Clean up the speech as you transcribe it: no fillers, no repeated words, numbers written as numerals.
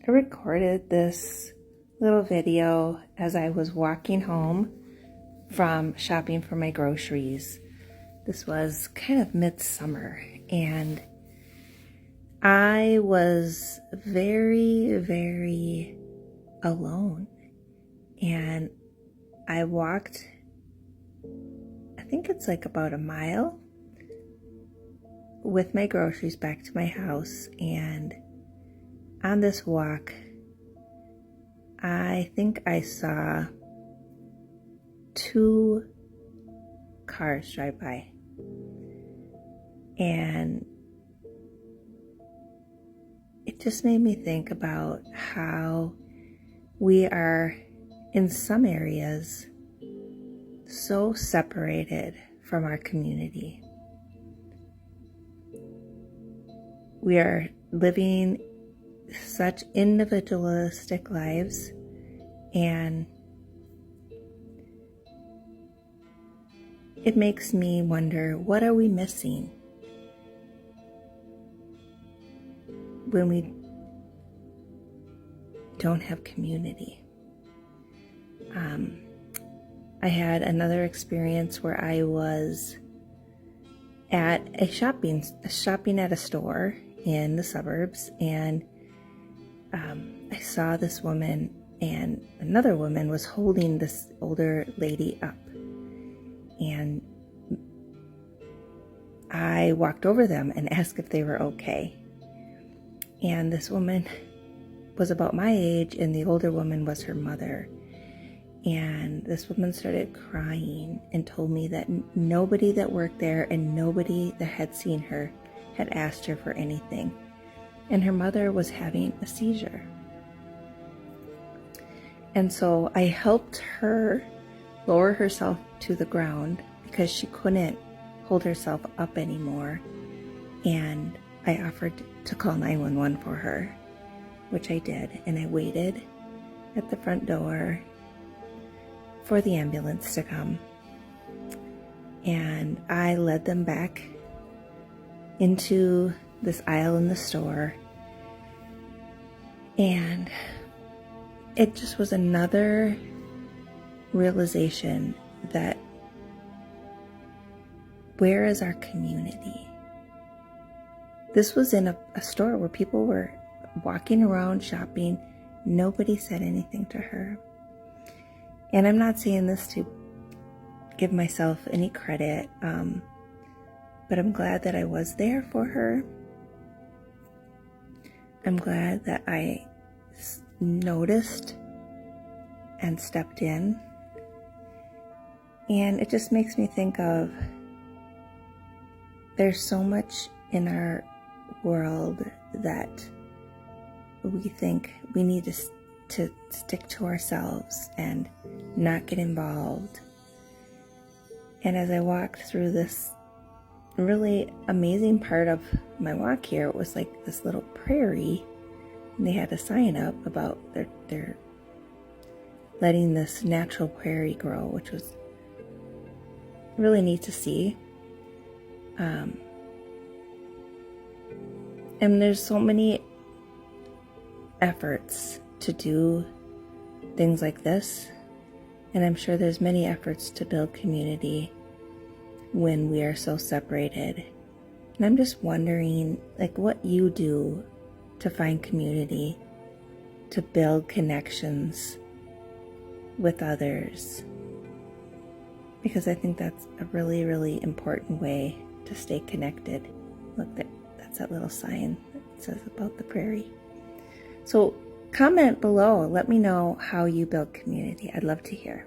I recorded this little video as I was walking home from shopping for my groceries. This was kind of midsummer, and I was very alone. And I walked, I think it's like about a mile with my groceries back to my house. And on this walk, I think I saw 2 cars drive by. And it just made me think about how we are, in some areas, so separated from our community. We are living such individualistic lives, and it makes me wonder, what are we missing when we don't have community? I had another experience where I was at shopping at a store in the suburbs, and I saw this woman, and another woman was holding this older lady up, and I walked over them and asked if they were okay. And this woman was about my age, and the older woman was her mother. And this woman started crying and told me that nobody that worked there and nobody that had seen her had asked her for anything. And her mother was having a seizure. And so I helped her lower herself to the ground because she couldn't hold herself up anymore. And I offered to call 911 for her, which I did. And I waited at the front door for the ambulance to come. And I led them back into this aisle in the store. And it just was another realization that, where is our community? This was in a store where people were walking around shopping. Nobody said anything to her. And I'm not saying this to give myself any credit, but I'm glad that I was there for her. I'm glad that I noticed and stepped in. And it just makes me think of, there's so much in our world that we think we need to stick to ourselves and not get involved. And as I walked through this really amazing part of my walk here, it was like this little prairie, and they had a sign up about their letting this natural prairie grow, which was really neat to see. And there's so many efforts to do things like this, and I'm sure there's many efforts to build community when we are so separated. And I'm just wondering, like, what you do to find community, to build connections with others, because I think that's a really important way to stay connected. Look, that's that little sign that says about the prairie. So comment below. Let me know how you build community. I'd love to hear.